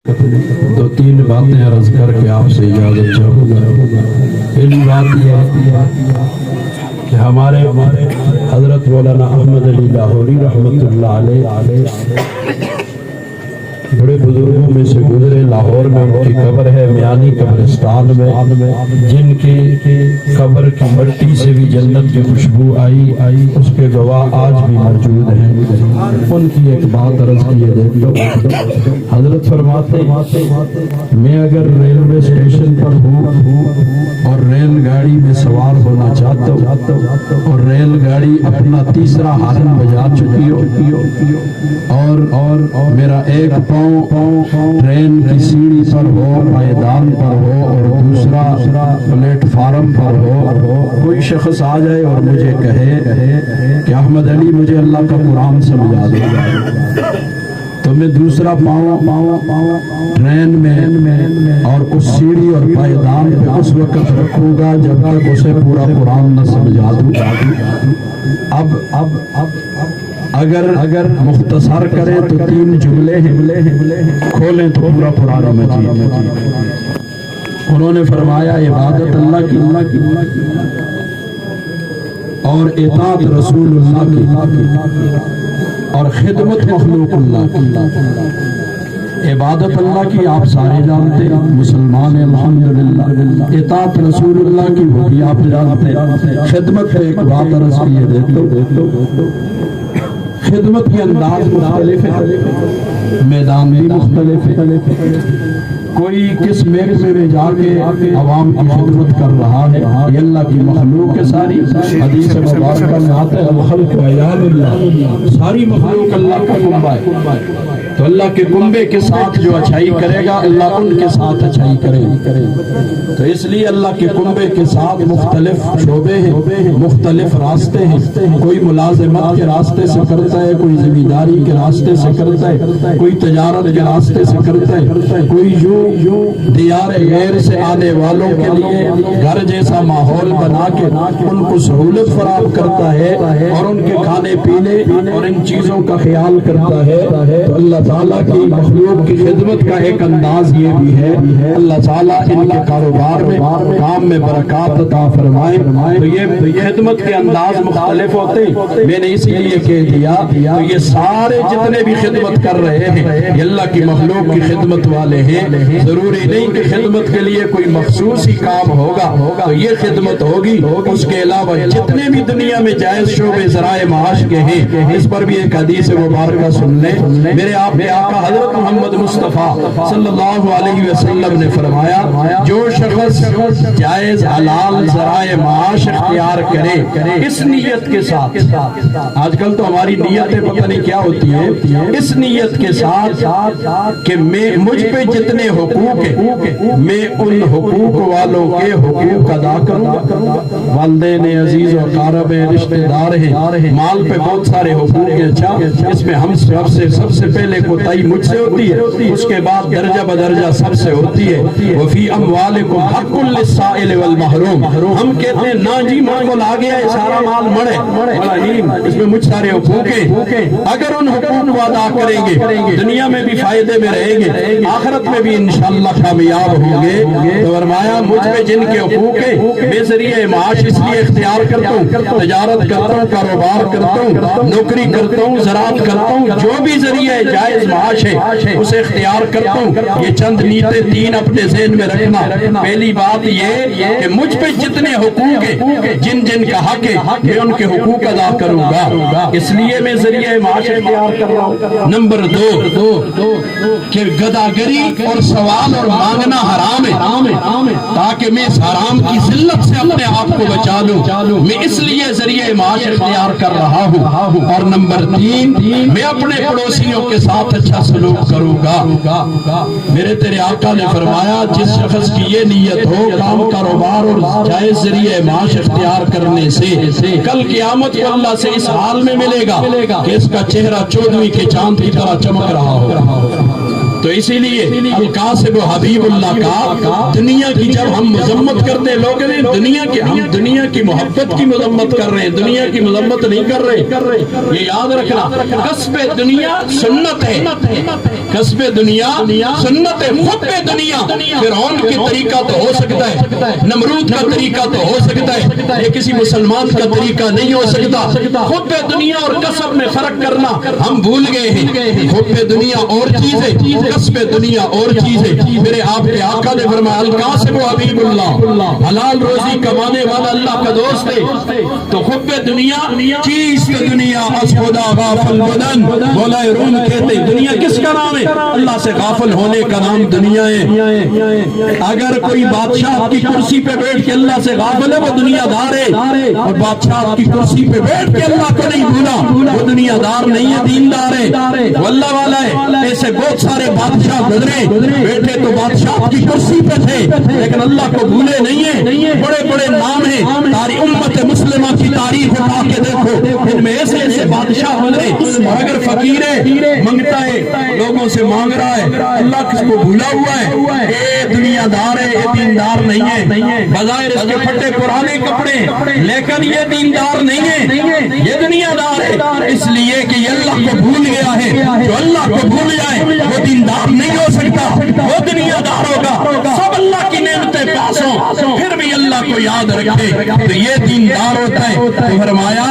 دو تین باتیں عرض کر کے آپ سے اجازت چاہوں گا۔ پہلی بات یہ ہے کہ ہمارے حضرت مولانا احمد علی لاہوری رحمۃ اللہ علیہ بڑے بزرگوں میں سے گزرے، لاہور میں ان کی قبر ہے، میانی قبرستان میں، جن کی قبر کی مٹی سے بھی جنت کی خوشبو آئی، اس کے گواہ آج بھی موجود ہیں۔ ان کی ایک بات عرض کیے دیکھو، حضرت فرماتے میں اگر ریلوے اسٹیشن پر ہوں اور ریل گاڑی میں سوار ہونا چاہتا ہوں اور ریل گاڑی اپنا تیسرا ہارن بجا چکی ہو اور میرا ایک پاؤں ٹرین کی سیڑھی پر ہو، پائیدان پر ہو، اور دوسرا پلیٹ فارم پر ہو، کوئی شخص آ جائے اور مجھے کہے کہ احمد علی مجھے اللہ کا قرآن سمجھا دو، تو میں دوسرا پاؤں ٹرین میں اور اس سیڑھی اور پائیدان پہ اس وقت رکھوں گا جب تک اسے پورا قرآن نہ سمجھا دوں۔ اب اگر مختصر کریں تو تین جملے ہیں، کھولیں تو پورا قرآن مجید۔ انہوں نے فرمایا عبادت اللہ کی اور اطاعت رسول اللہ کی اور خدمت مخلوق اللہ کی۔ عبادت اللہ کی آپ سارے جانتے ہیں، مسلمان الحمدللہ۔ اطاعت رسول اللہ کی وہ بھی آپ جانتے ہیں۔ خدمت پہ ایک بات عرض کیے دیکھو، خدمت کے انداز مختلف ہے، میدان بھی مختلف ہے۔ کوئی کس محکمے میں جا کے عوام کی خدمت کر رہا ہے، یہ اللہ کی مخلوق کے ساری حدیث مبارکہ میں آتا ہے الخلق عیال اللہ، ساری مخلوق اللہ کا کنبہ ہے، تو اللہ کے کنبے کے ساتھ جو اچھائی کرے گا اللہ ان کے ساتھ اچھائی کرے گا۔ تو اس لیے اللہ کے کنبے کے ساتھ مختلف شعبے ہیں، مختلف راستے ہیں، کوئی ملازمت کے راستے سے کرتا ہے، کوئی ذمہ داری کے راستے سے کرتا ہے، کوئی تجارت کے راستے سے کرتا ہے، کوئی یوں دیار غیر سے آنے والوں کے لیے گھر جیسا ماحول بنا کے ان کو سہولت فراہم کرتا ہے اور ان کے کھانے پینے اور ان چیزوں کا خیال کرتا ہے۔ تو اللہ تعالیٰ کی مخلوق کی خدمت کا ایک انداز یہ بھی ہے، اللہ تعالیٰ ان کے کاروبار میں کام میں برکات عطا فرمائے۔ تو یہ خدمت کے انداز مختلف ہوتے ہیں، میں نے اسی لیے کہہ دیا تو یہ سارے جتنے بھی خدمت کر رہے ہیں یہ اللہ کی مخلوق کی خدمت والے ہیں۔ ضروری نہیں کہ خدمت کے لیے کوئی مخصوص ہی کام ہوگا تو یہ خدمت ہوگی، اس کے علاوہ جتنے بھی دنیا میں جائز شعبے ذرائع معاش کے ہیں اس پر بھی ایک حدیث مبارکہ سن لیں۔ میرے آپ کے آقا حضرت محمد مصطفیٰ صلی اللہ علیہ وسلم نے فرمایا جو شخص جائز حلال ذرائع معاش اختیار کرے اس نیت کے ساتھ، آج کل تو ہماری نیتیں پتہ نہیں کیا ہوتی ہیں، اس نیت کے ساتھ کہ مجھ پہ جتنے حقوق ہیں میں ان حقوق والوں کے حقوق ادا کروں گا، والدین عزیز و اقارب ہیں، رشتہ دار ہیں، مال پہ بہت سارے حقوق ہیں، اچھا اس میں ہم سب سے پہلے کوتاہی مجھ سے ہوتی ہے، اس کے بعد درجہ بدرجہ سب سے ہوتی ہے۔ وفی اموالکم حق للسائل والمحروم، ہم کہتے ہیں نا جی مال آ گیا ہے سارا مال مڑے، اس میں مجھ سارے حقوق ہیں، اگر ان حقوق کو ادا کریں گے دنیا میں بھی فائدے میں رہیں گے، آخرت میں بھی انشاءاللہ کامیاب ہوں گے۔ تو فرمایا مجھ پہ جن کے حقوق ہیں میں ذریعہ معاش اس لیے اختیار کرتا ہوں، تجارت کرتا ہوں، کاروبار کرتا ہوں، نوکری کرتا ہوں، زراعت کرتا ہوں، جو بھی ذریعہ جائز معاش ہے اسے اختیار کرتا ہوں۔ یہ چند نیتیں تین اپنے ذہن میں رکھنا۔ پہلی بات یہ کہ مجھ پہ جتنے حقوق ہیں جن کا حق ہے میں ان کے حقوق ادا کروں گا، اس لیے میں ذریعہ معاش اختیار کر رہا ہوں۔ نمبر دو کہ گداگری اور سوال اور مانگنا حرام ہے، تاکہ میں اس حرام کی ذلت سے اپنے آپ کو بچا لوں، میں اس لیے ذریعہ معاش اختیار کر رہا ہوں۔ اور نمبر تین میں اپنے پڑوسیوں کے ساتھ اچھا سلوک کروں گا۔ میرے تیرے آقا نے فرمایا جس شخص کی یہ نیت ہو کام کاروبار اور جائز ذریعہ معاش اختیار کرنے سے کل قیامت کو اللہ سے اس حال میں ملے گا کہ اس کا چہرہ 14ویں کے چاند کی طرح چمک رہا ہو۔ تو اسی لیے القاسم حبیب اللہ کا دنیا کی جب ہم مذمت کرتے لوگ نے ہم دنیا کی محبت کی مذمت کر رہے ہیں، دنیا کی مذمت نہیں کر رہے، یہ یاد رکھنا۔ کسب دنیا سنت ہے، کسب دنیا سنت ہے، حب دنیا فرعون کی طریقہ تو ہو سکتا ہے، نمرود کا طریقہ تو ہو سکتا ہے، یہ کسی مسلمان کا طریقہ نہیں ہو سکتا۔ حب دنیا اور کسب میں فرق کرنا ہم بھول گئے ہیں۔ حب دنیا اور چیز ہے، کسب دنیا اور چیز ہے۔ میرے آپ کے آقا نے فرمایا القاسم حبیب اللہ، حلال روزی کمانے والا اللہ کا دوست ہے۔ تو حب دنیا چیز دنیا از خدا غافل بدن، مولا روم کہتے دنیا کس کا نام ہے؟ اللہ سے غافل ہونے کا نام دنیا ہے۔ اگر کوئی بادشاہ کی کرسی پہ بیٹھ کے اللہ سے غافل ہے وہ دنیا دار ہے، اور بادشاہ کی کرسی پہ بیٹھ کے اللہ کو نہیں بھولا وہ دنیا دار نہیں ہے، دیندار ہے، وہ اللہ والا ہے۔ ایسے بہت سارے بادشاہ گزرے، بیٹھے تو بادشاہ کی کرسی پہ تھے لیکن اللہ کو بھولے نہیں ہیں، بڑے بڑے نام ہیں۔ تاری امت مسلمہ کی تاریخ اٹھا کے دیکھو، ان میں ایسے ایسے بادشاہ گزرے، اور اگر فقیر ہے منگتا ہے لوگوں سے مانگ رہا ہے، اللہ کس کو بھولا ہوا ہے؟ یہ دنیا دار ہے، یہ دیندار نہیں ہے۔ بظاہر اس کے پھٹے پرانے کپڑے لیکن یہ دیندار نہیں ہے، یہ دنیا دار ہے، اس لیے کہ یہ اللہ کو بھول گیا ہے۔ جو اللہ کو بھول جائے وہ دیندار نہیں ہو سکتا، وہ دنیا دار ہوگا۔ سب اللہ کی نعمتیں پاس ہوں پھر بھی اللہ کو یاد رکھے تو یہ دیندار ہوتا ہے۔ تو فرمایا